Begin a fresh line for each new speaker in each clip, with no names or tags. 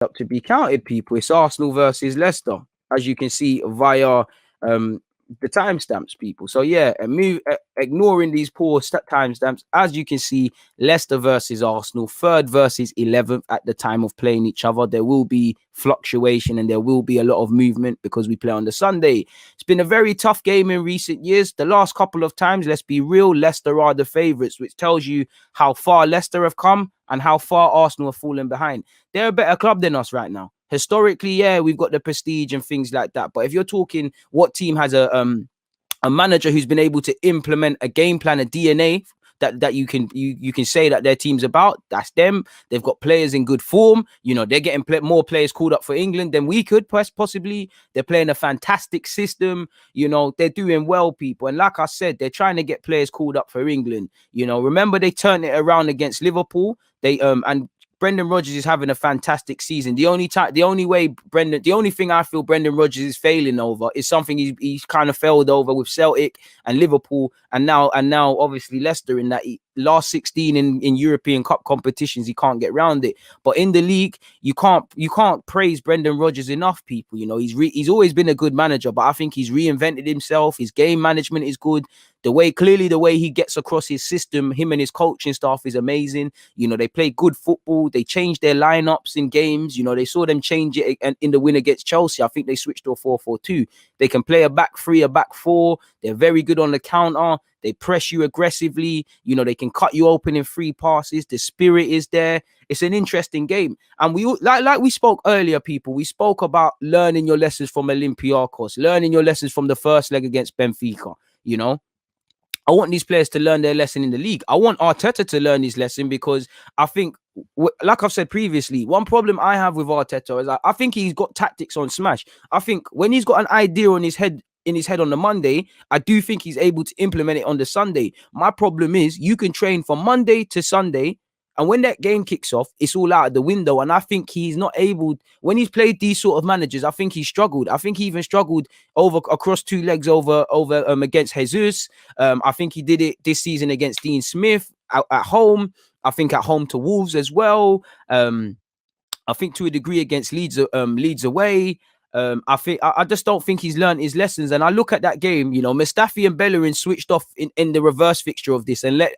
up to be counted, people. It's Arsenal versus Leicester, as you can see via the timestamps, people. So yeah, ignoring these poor timestamps, as you can see, Leicester versus Arsenal, third versus 11th at the time of playing each other. There will be fluctuation and there will be a lot of movement because we play on the Sunday. It's been a very tough game in recent years. The last couple of times, let's be real, Leicester are the favourites, which tells you how far Leicester have come and how far Arsenal have fallen behind. They're a better club than us right now. Historically, yeah, we've got the prestige and things like that. But if you're talking what team has a manager who's been able to implement a game plan, a DNA that you can say that their team's about, that's them. They've got players in good form. You know, they're getting more players called up for England than we could possibly. They're playing a fantastic system. You know, they're doing well, people. And like I said, they're trying to get players called up for England. You know, remember they turned it around against Liverpool. And Brendan Rodgers is having a fantastic season. The only thing I feel Brendan Rodgers is failing over is something he's kind of failed over with Celtic and Liverpool, and now obviously Leicester, in that last 16 in European Cup competitions, he can't get round it. But in the league, you can't praise Brendan Rodgers enough, people. You know, he's always been a good manager, but I think he's reinvented himself. His game management is good. The way he gets across his system, him and his coaching staff, is amazing. You know, they play good football. They change their lineups in games. You know, they saw them change it in the win against Chelsea. I think they switched to a 4-4-2. They can play a back three, a back four. They're very good on the counter. They press you aggressively. You know, they can cut you open in free passes. The spirit is there. It's an interesting game. And we like we spoke earlier, people. We spoke about learning your lessons from Olympiacos, learning your lessons from the first leg against Benfica. You know, I want these players to learn their lesson in the league. I want Arteta to learn his lesson, because I think, like I've said previously, one problem I have with Arteta is I think he's got tactics on smash. I think when he's got an idea in his head on the Monday, I do think he's able to implement it on the Sunday. My problem is you can train from Monday to Sunday, and when that game kicks off, it's all out of the window. And I think he's not able, when he's played these sort of managers, I think he struggled. I think he even struggled across two legs over against Jesus. I think he did it this season against Dean Smith at home. I think at home to Wolves as well. I think to a degree against Leeds away. I just don't think he's learned his lessons. And I look at that game, you know, Mustafi and Bellerin switched off in the reverse fixture of this and let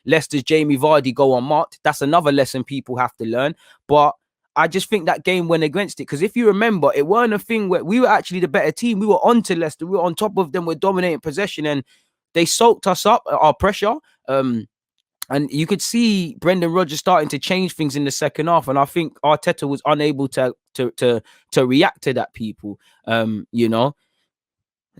Leicester's Jamie Vardy go unmarked. That's another lesson people have to learn. But I just think that game went against it, because if you remember, it weren't a thing where we were actually the better team. We were on to Leicester. We were on top of them. We're dominating possession, and they soaked us up, our pressure. And you could see Brendan Rodgers starting to change things in the second half, and I think Arteta was unable to react to that, people. You know,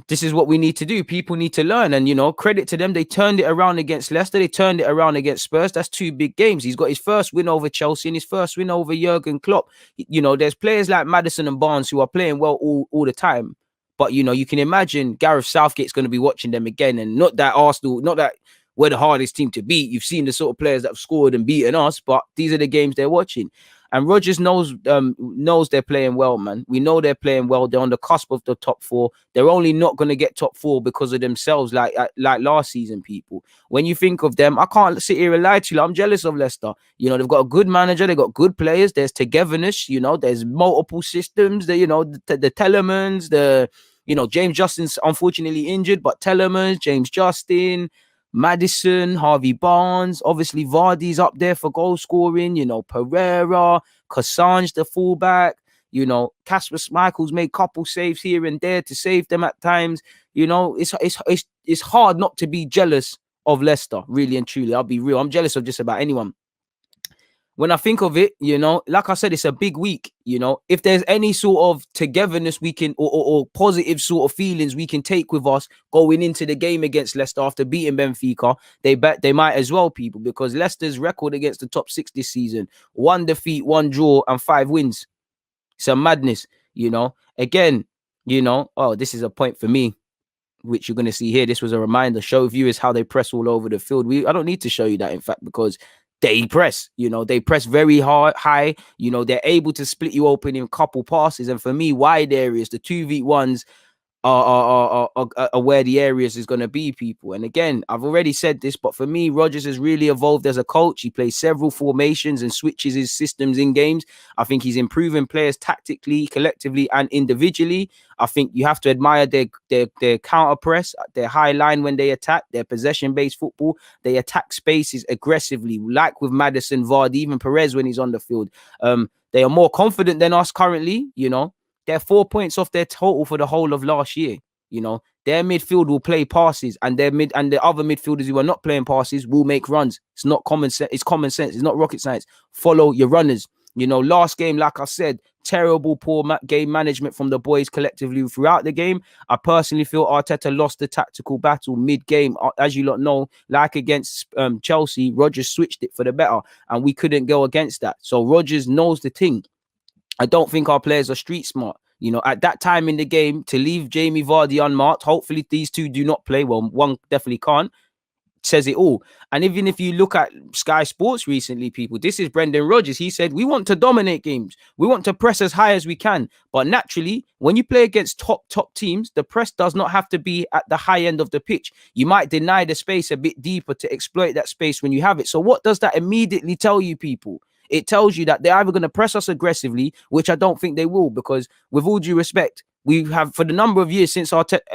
this is what we need to do. People need to learn, and, you know, credit to them. They turned it around against Leicester. They turned it around against Spurs. That's two big games. He's got his first win over Chelsea and his first win over Jurgen Klopp. You know, there's players like Maddison and Barnes who are playing well all the time. But, you know, you can imagine Gareth Southgate's going to be watching them again, and not that we're the hardest team to beat. You've seen the sort of players that have scored and beaten us, but these are the games they're watching. And Rodgers knows they're playing well, man. We know they're playing well. They're on the cusp of the top four. They're only not going to get top four because of themselves, like last season, people. When you think of them, I can't sit here and lie to you. I'm jealous of Leicester. You know, they've got a good manager. They've got good players. There's togetherness. You know, there's multiple systems. You know, the Telemans, James Justin's unfortunately injured, but Telemans, James Justin, Maddison, Harvey Barnes, obviously Vardy's up there for goal scoring, you know, Pereira, Cassange, the fullback, you know, Kasper Schmeichel's made couple saves here and there to save them at times. You know, it's hard not to be jealous of Leicester, really and truly. I'll be real. I'm jealous of just about anyone. When I think of it, you know, like I said, it's a big week. You know, if there's any sort of togetherness we can, or positive sort of feelings we can take with us going into the game against Leicester after beating Benfica, they might as well, people, because Leicester's record against the top six this season: 1 defeat, 1 draw, and 5 wins. It's a madness, you know. Again, you know, this is a point for me, which you're going to see here. This was a reminder. Show viewers how they press all over the field. I don't need to show you that, in fact, because they press, you know, they press very high, you know, they're able to split you open in a couple passes. And for me, wide areas, the 2v1s, are where the areas is going to be, people. And again, I've already said this, but for me, Rodgers has really evolved as a coach. He plays several formations and switches his systems in games. I think he's improving players tactically, collectively, and individually. I think you have to admire their counter press, their high line when they attack, their possession-based football. They attack spaces aggressively, like with Maddison, Vardy, even Perez when he's on the field. They are more confident than us currently, you know. They're 4 points off their total for the whole of last year. You know, their midfield will play passes, and the other midfielders who are not playing passes will make runs. It's not common sense. It's common sense. It's not rocket science. Follow your runners. You know, last game, like I said, terrible, poor game management from the boys collectively throughout the game. I personally feel Arteta lost the tactical battle mid-game. As you lot know, like against Chelsea, Rodgers switched it for the better, and we couldn't go against that. So Rodgers knows the thing. I don't think our players are street smart. You know, at that time in the game, to leave Jamie Vardy unmarked, hopefully these two do not play. Well, one definitely can't. Says it all. And even if you look at Sky Sports recently, people, this is Brendan Rodgers. He said, we want to dominate games. We want to press as high as we can. But naturally, when you play against top teams, the press does not have to be at the high end of the pitch. You might deny the space a bit deeper to exploit that space when you have it. So what does that immediately tell you, people? It tells you that they're either going to press us aggressively, which I don't think they will, because with all due respect, we have, for the number of years since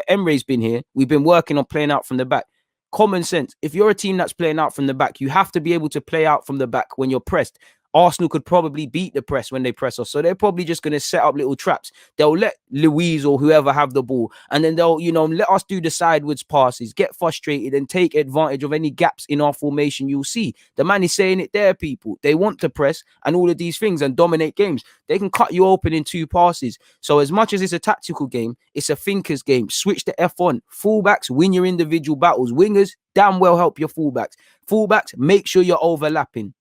Emre's been here, we've been working on playing out from the back. Common sense. If you're a team that's playing out from the back, you have to be able to play out from the back when you're pressed. Arsenal could probably beat the press when they press us. So they're probably just going to set up little traps. They'll let Luiz or whoever have the ball. And then they'll, you know, let us do the sideways passes, get frustrated and take advantage of any gaps in our formation you'll see. The man is saying it there, people. They want to press and all of these things and dominate games. They can cut you open in 2 passes. So as much as it's a tactical game, it's a thinker's game. Switch the F on. Fullbacks, win your individual battles. Wingers, damn well help your fullbacks. Fullbacks, make sure you're overlapping.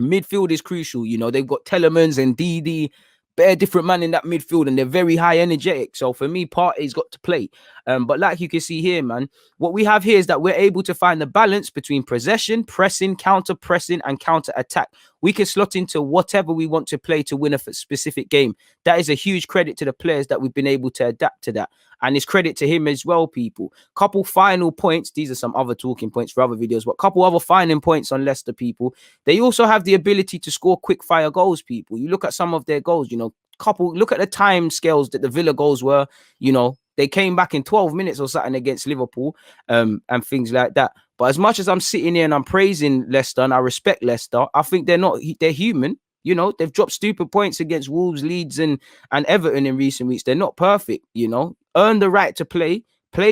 Midfield is crucial. You know, they've got Telemans and DD, bare different man in that midfield, and they're very high energetic. So for me, Partey's got to play. But like you can see here, man, what we have here is that we're able to find the balance between possession, pressing, counter pressing, and counter attack. We can slot into whatever we want to play to win a specific game. That is a huge credit to the players that we've been able to adapt to that. And it's credit to him as well, people. Couple final points. These are some other talking points for other videos, but couple other final points on Leicester, people. They also have the ability to score quick fire goals, people. You look at some of their goals, you know, look at the time scales that the Villa goals were, you know, they came back in 12 minutes or something against Liverpool, and things like that. But as much as I'm sitting here and I'm praising Leicester and I respect Leicester, I think they're human. You know, they've dropped stupid points against Wolves, Leeds, and Everton in recent weeks. They're not perfect, you know. Earn the right to play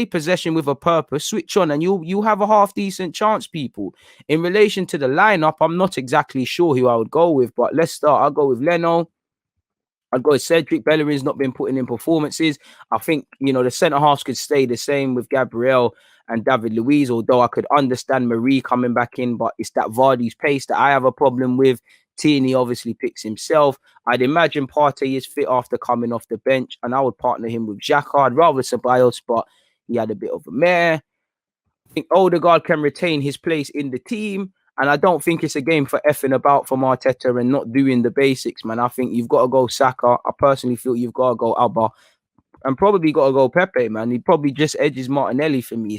possession with a purpose, switch on, and you'll have a half decent chance, people. In relation to the lineup, I'm not exactly sure who I would go with, but let's start. I'll go with Leno. I'd go with Cedric. Bellerin's not been putting in performances. I think, you know, the centre halves could stay the same with Gabriel and David Luiz, although I could understand Marie coming back in, but it's that Vardy's pace that I have a problem with. Tierney obviously picks himself. I'd imagine Partey is fit after coming off the bench, and I would partner him with Xhaka. I'd rather Ceballos, but he had a bit of a mare. I think Odegaard can retain his place in the team. And I don't think it's a game for effing about from Arteta and not doing the basics, man. I think you've got to go Saka. I personally feel you've got to go Alba. And probably got to go Pepe, man. He probably just edges Martinelli for me.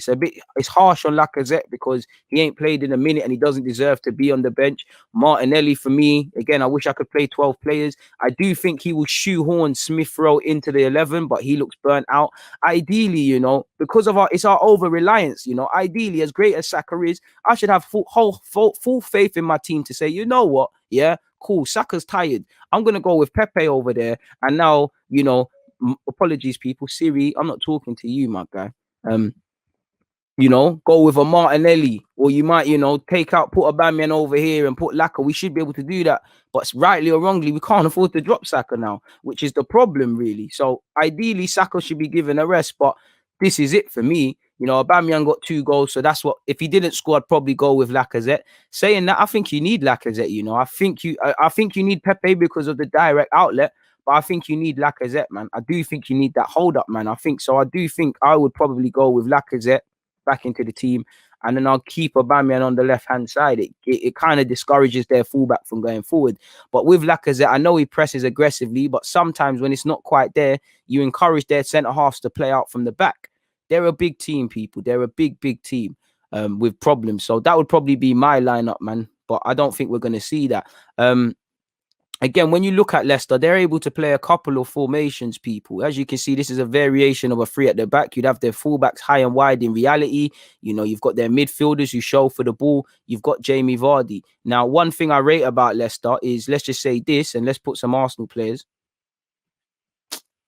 It's harsh on Lacazette because he ain't played in a minute and he doesn't deserve to be on the bench. Martinelli for me, again, I wish I could play 12 players. I do think he will shoehorn Smith Rowe into the 11, but he looks burnt out. Ideally, you know, because of our over-reliance, you know, ideally, as great as Saka is, I should have full faith in my team to say, you know what, yeah, cool, Saka's tired. I'm going to go with Pepe over there. And now, you know, apologies, people. Siri, I'm not talking to you, my guy. You know, go with a Martinelli, or you might, you know, put a Bamian over here and put Laka. We should be able to do that, but rightly or wrongly, we can't afford to drop Saka now, which is the problem, really. So ideally, Saka should be given a rest, but this is it for me. You know, Aubameyang got 2 goals, so that's what. If he didn't score, I'd probably go with Lacazette. Saying that, I think you need Lacazette. You know, I think you need Pepe because of the direct outlet. But I think you need Lacazette, man. I do think you need that hold up, man. I think so. I do think I would probably go with Lacazette back into the team. and then I'll keep Aubameyang on the left-hand side. It kind of discourages their fullback from going forward. But with Lacazette, I know he presses aggressively, but sometimes when it's not quite there, you encourage their centre-halves to play out from the back. They're a big team, people. They're a big, big team with problems. So that would probably be my lineup, man. But I don't think we're going to see that. Again, when you look at Leicester, they're able to play a couple of formations, people. As you can see, this is a variation of a three at the back. You'd have their fullbacks high and wide in reality. You know, you've got their midfielders who show for the ball. You've got Jamie Vardy. Now, one thing I rate about Leicester is, let's just say this, and let's put some Arsenal players.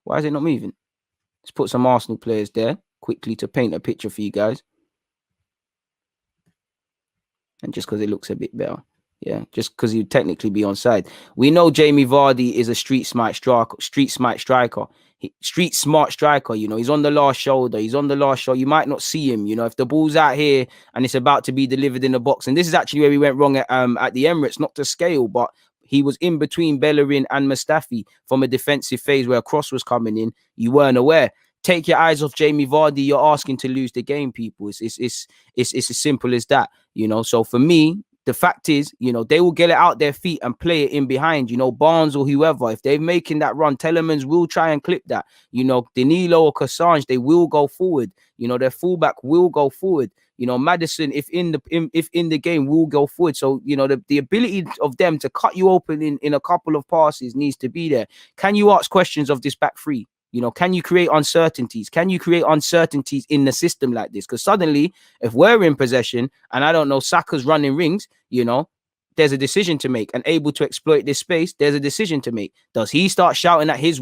Why is it not moving? Let's put some Arsenal players there quickly to paint a picture for you guys. And just because it looks a bit better. Yeah, just because he'd technically be onside. We know Jamie Vardy is a street smart striker. Street smart striker. You know, he's on the last shoulder. You might not see him. You know, if the ball's out here and it's about to be delivered in the box, and this is actually where we went wrong at the Emirates, not to scale, but he was in between Bellerin and Mustafi from a defensive phase where a cross was coming in. You weren't aware. Take your eyes off Jamie Vardy. You're asking to lose the game, people. It's as simple as that. You know, so for me, the fact is, you know, they will get it out their feet and play it in behind, you know, Barnes or whoever. If they're making that run, Telemans will try and clip that. You know, Danilo or Cassange, they will go forward. You know, their fullback will go forward. You know, Maddison, if in the game, will go forward. So, you know, the ability of them to cut you open in a couple of passes needs to be there. Can you ask questions of this back three? You know, can you create uncertainties? Can you create uncertainties in the system like this? Because suddenly, if we're in possession and I don't know, Saka's running rings, you know, there's a decision to make, and able to exploit this space, there's a decision to make. Does he start shouting at his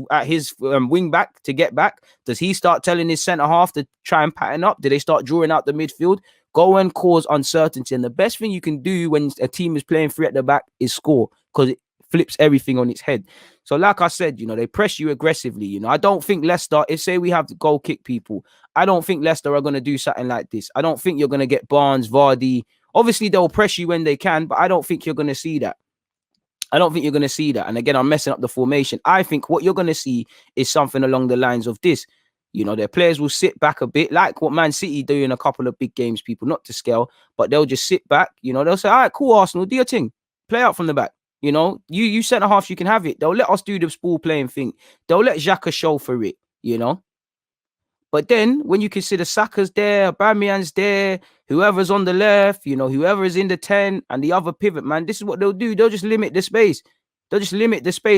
wing back to get back? Does he start telling his centre half to try and pattern up? Do they start drawing out the midfield? Go and cause uncertainty. And the best thing you can do when a team is playing three at the back is score, because it flips everything on its head. So like I said, you know, they press you aggressively. You know, I don't think Leicester, if say we have to goal kick people, I don't think Leicester are going to do something like this. I don't think you're going to get Barnes, Vardy. Obviously, they'll press you when they can, but I don't think you're going to see that. And again, I'm messing up the formation. I think what you're going to see is something along the lines of this. You know, their players will sit back a bit, like what Man City do in a couple of big games, people, not to scale, but they'll just sit back. You know, they'll say, all right, cool, Arsenal, do your thing. Play out from the back. You know, you centre half, you can have it. They'll let us do the ball playing thing. They'll let Xhaka show for it, you know. But then when you consider Saka's there, Aubameyang's there, whoever's on the left, you know, whoever is in the 10 and the other pivot, man, this is what they'll do. They'll just limit the space.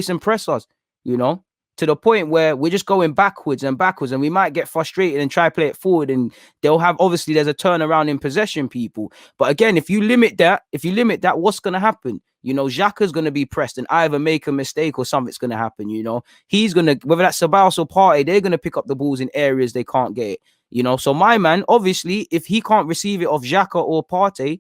And press us, you know, to the point where we're just going backwards and we might get frustrated and try to play it forward, and they'll have, obviously there's a turnaround in possession, people. But again, if you limit that, what's going to happen? You know, Xhaka's going to be pressed and either make a mistake or something's going to happen. You know, he's going to, whether that's Ceballos or Partey, they're going to pick up the balls in areas they can't get it. You know, so my man, obviously, if he can't receive it off Xhaka or Partey,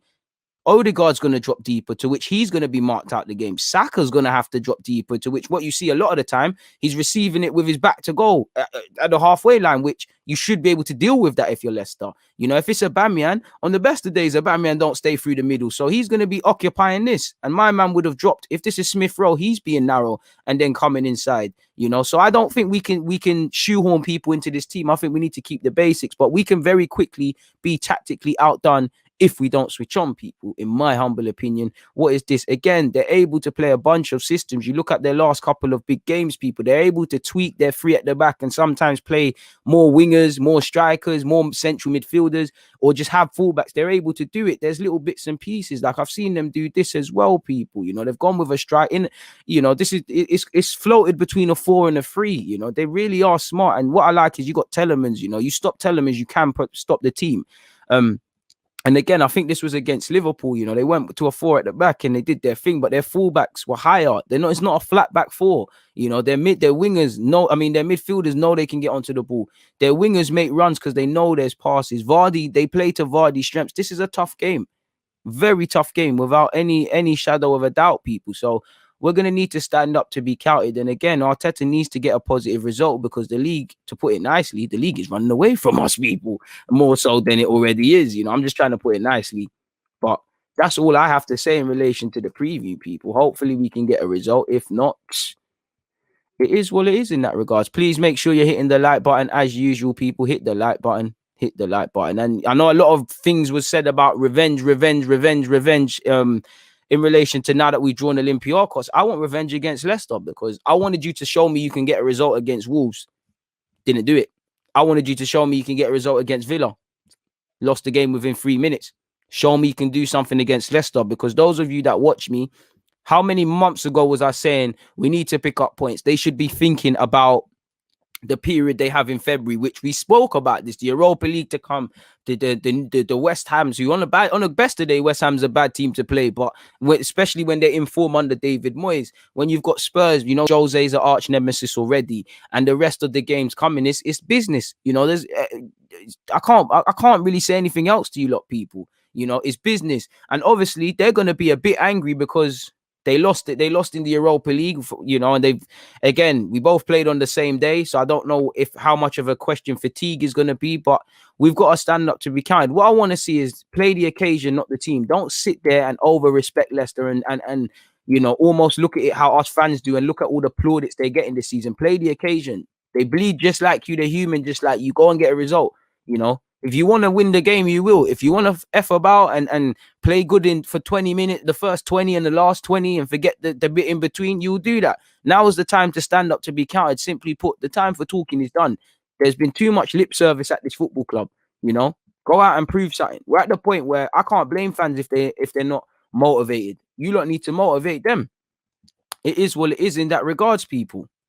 Odegaard's going to drop deeper, to which he's going to be marked out the game. Saka's going to have to drop deeper, to which what you see a lot of the time, he's receiving it with his back to goal at the halfway line, which you should be able to deal with that if you're Leicester. You know, if it's Aubameyang, on the best of days, Aubameyang don't stay through the middle. So he's going to be occupying this. And my man would have dropped. If this is Smith Rowe, he's being narrow and then coming inside. You know, so I don't think we can shoehorn people into this team. I think we need to keep the basics, but we can very quickly be tactically outdone if we don't switch on, people, in my humble opinion. What is this? Again, they're able to play a bunch of systems. You look at their last couple of big games, people, they're able to tweak their three at the back and sometimes play more wingers, more strikers, more central midfielders, or just have fullbacks. They're able to do it. There's little bits and pieces. Like I've seen them do this as well, people. You know, they've gone with a strike in, you know, it's floated between a 4 and a 3. You know, they really are smart. And what I like is you got Telemans, you know, you stop Telemans, you can stop the team. And again, I think this was against Liverpool. You know, they went to a 4 at the back and they did their thing, but their fullbacks were higher. It's not a flat back 4. You know, their wingers know, their midfielders know they can get onto the ball. Their wingers make runs because they know there's passes. Vardy, they play to Vardy's strengths. This is a tough game. Very tough game without any shadow of a doubt, people. So we're going to need to stand up to be counted. And again, Arteta needs to get a positive result, because the league, to put it nicely, the league is running away from us, people, more so than it already is. You know, I'm just trying to put it nicely. But that's all I have to say in relation to the preview, people. Hopefully we can get a result. If not, it is what it is in that regards. Please make sure you're hitting the like button. As usual, people, hit the like button. hit the like button. And I know a lot of things was said about revenge in relation to now that we've drawn Olympiacos. I want revenge against Leicester because I wanted you to show me you can get a result against Wolves. Didn't do it. I wanted you to show me you can get a result against Villa. Lost the game within 3 minutes. Show me you can do something against Leicester, because those of you that watch me, how many months ago was I saying we need to pick up points? They should be thinking about the period they have in February, which we spoke about this, the Europa League to come, the West Hams, who on the best of day, West Ham's a bad team to play, but especially when they're in form under David Moyes. When you've got Spurs, you know, Jose's an arch nemesis already, and the rest of the games coming, it's business. You know, there's I can't really say anything else to you lot, people. You know, it's business, and obviously they're going to be a bit angry because they lost it. They lost in the Europa League, you know, and we both played on the same day. So I don't know how much of a question fatigue is going to be, but we've got to stand up to be counted. What I want to see is play the occasion, not the team. Don't sit there and over respect Leicester and you know, almost look at it how us fans do and look at all the plaudits they're getting this season. Play the occasion. They bleed just like you. They're human just like you. Go and get a result, you know. If you want to win the game, you will. If you want to F about and play good for 20 minutes, the first 20 and the last 20, and forget the bit in between, you'll do that. Now is the time to stand up to be counted. Simply put, the time for talking is done. There's been too much lip service at this football club, you know. Go out and prove something. We're at the point where I can't blame fans if they're not motivated. You lot need to motivate them. It is what it is in that regards, people.